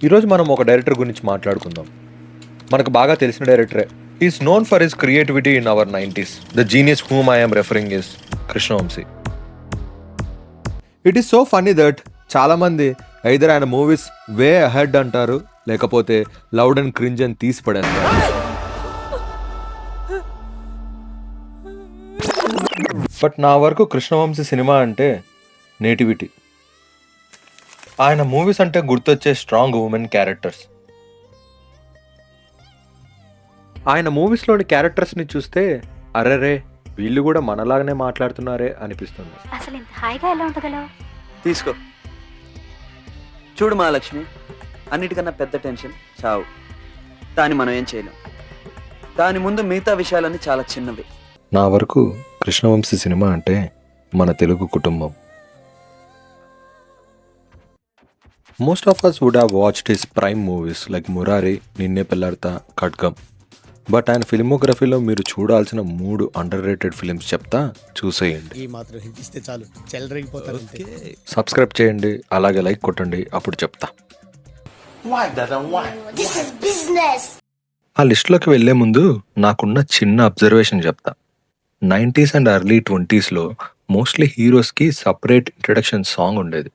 ఈరోజు మనం ఒక డైరెక్టర్ గురించి మాట్లాడుకుందాం. మనకు బాగా తెలిసిన డైరెక్టరే. Is known for his creativity in our 90s. The genius whom I am referring is Krishna Vamsi. It is so funny that చాలా మంది ఐదర్ ఆయన మూవీస్ వే అహెడ్ అంటారు, లేకపోతే లౌడ్ అండ్ క్రింజ్ అని తీసి పడేస్తారు. బట్ నా వరకు కృష్ణవంశీ సినిమా అంటే నేటివిటీ. ఆయన మూవీస్ అంటే గుర్తొచ్చే స్ట్రాంగ్ ఉమెన్ క్యారెక్టర్స్. ఆయన మూవీస్లోని క్యారెక్టర్స్ని చూస్తే అరెరే వీళ్ళు కూడా మనలాగానే మాట్లాడుతున్నారే అనిపిస్తుంది. అసలు ఇంత హాయిగా ఎలా ఉండగలవు? తీసుకో చూడు మహాలక్ష్మి, అన్నిటికన్నా పెద్ద టెన్షన్ చావు. దాన్ని మనం ఏం చేయలేం. దాని ముందు మిగతా విషయాలన్నీ చాలా చిన్నవి. నా వరకు కృష్ణవంశీ సినిమా అంటే మన తెలుగు కుటుంబం. Most of us would have watched his prime movies like Murari, నిన్నే పెళ్లాడతా, ఖడ్గం. బట్ ఆయన ఫిల్మోగ్రఫీలో మీరు చూడాల్సిన 3 అండర్ రేటెడ్ ఫిల్మ్స్ చెప్తా, చూసేయండి. ఈ మాత్రం హింట్ ఇస్తే చాలు, చెలరేగిపోతారు. సబ్స్క్రైబ్ చేయండి, అలాగే లైక్ కొట్టండి, అప్పుడు చెప్తా. ఆ లిస్టులోకి వెళ్లే ముందు నాకున్న చిన్న అబ్జర్వేషన్ చెప్తా. 90s అండ్ ఎర్లీ 20sలో మోస్ట్లీ హీరోస్కి సపరేట్ ఇంట్రడక్షన్ సాంగ్ ఉండేది.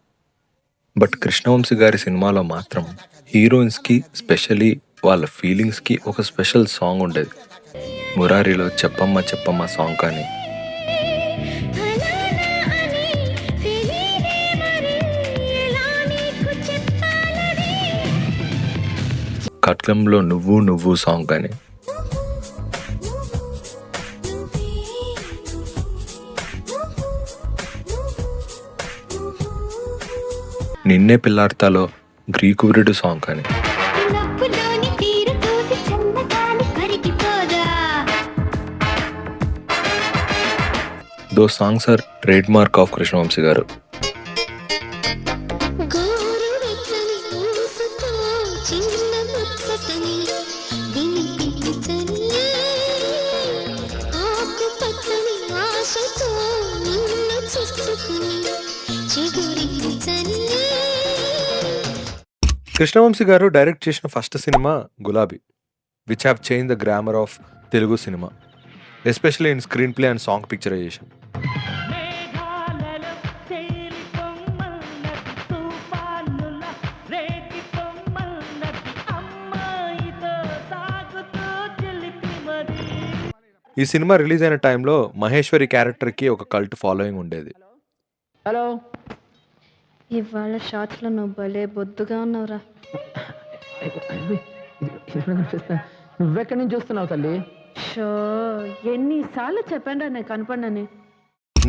బట్ కృష్ణవంశీ గారి సినిమాలో మాత్రం హీరోయిన్స్కి, స్పెషలీ వాళ్ళ ఫీలింగ్స్కి ఒక స్పెషల్ సాంగ్ ఉండేది. మురారిలో చెప్పమ్మ చెప్పమ్మ సాంగ్ కానీ, ఖడ్గంలో నువ్వు నువ్వు సాంగ్ కానీ, నిన్నే పిల్లాడతాలో గ్రీకు వీరుడు సాంగ్ కానీ, though songs are trade mark of Krishna Vamsi గారు. కృష్ణవంశీ గారు డైరెక్ట్ చేసిన ఫస్ట్ సినిమా Gulabi, which have change the grammar of Telugu సినిమా, especially in screenplay and song picturisation. ఈ సినిమా రిలీజ్ అయిన టైంలో మహేశ్వరి క్యారెక్టర్కి ఒక కల్ట్ ఫాలోయింగ్ ఉండేది. హలో, ఇవాళ షార్ట్స్ లో నువ్వు భలే బొద్దుగా ఉన్నావురా. నువ్వెక్కడి నుంచి చూస్తున్నావు తల్లి? షో ఎన్నిసార్లు చెప్పండి నేను కనపడనని.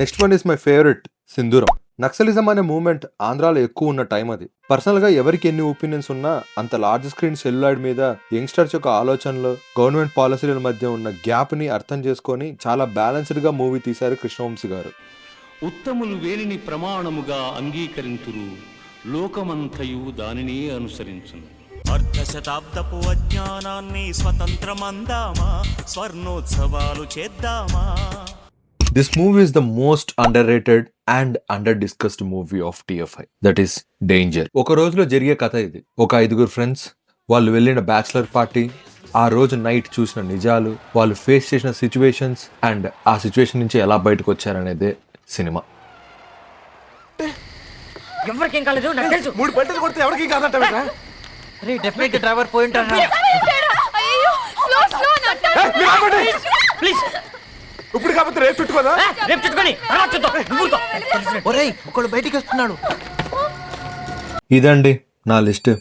Next one is my favourite, Sindhooram. Naxalism అనే మూవ్మెంట్ ఆంధ్రాలో ఎక్కువ ఉన్న టైం అది. పర్సనల్ గా ఎవరికి ఎన్ని ఒపీనియన్స్ ఉన్నా అంత లార్జ్ స్క్రీన్ సెల్యులాయిడ్ మీద యంగ్స్టర్స్ యొక్క ఆలోచనలు, గవర్నమెంట్ పాలసీల మధ్య ఉన్న గ్యాప్ ని అర్థం చేసుకొని చాలా బ్యాలెన్స్డ్ గా మూవీ తీశారు కృష్ణవంశీ గారు. ఉత్తములు వేణిని ప్రమాణముగా అంగీకరింతురు, లోకమంతయు దానిని అనుసరించును. అర్ధశతాబ్దపు అజ్ఞానాన్ని స్వతంత్రమందామా, స్వర్ణోత్సవాలు చేద్దామా. This movie is the most underrated and under-discussed movie of TFI. That is Danger. ఒక రోజులో జరిగే కథ ఇది. ఒక 5 ఫ్రెండ్స్, వాళ్ళు వెళ్ళిన బ్యాచిలర్ పార్టీ, ఆ రోజు నైట్ చూసిన నిజాలు, వాళ్ళు ఫేస్ చేసిన సిచ్యువేషన్స్ అండ్ ఆ సిచ్యువేషన్ నుంచి ఎలా బయటకు వచ్చారనేదే సినిమా. ఎవరికేం కాలేదు నాకు తెలుసు. 3 పంటలు కొడితే ఎవరికి కాదంటావేంట్రా? రే డెఫినెట్ డ్రైవర్ పోయి ఉంటారా? ప్లీజ్ ఇప్పుడు కాకపోతే రేపు చుట్టుకోదా? రేపు చుట్టుకొని తర్వాత చూద్దాం. ఒరేయ్ ఒకడు బయటికి వస్తున్నాడు. ఇదండి నా లిస్ట్.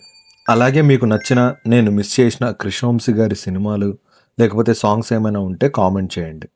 అలాగే మీకు నచ్చిన, నేను మిస్ చేసిన కృష్ణవంశీ గారి సినిమాలు లేకపోతే సాంగ్స్ ఏమైనా ఉంటే కామెంట్ చేయండి.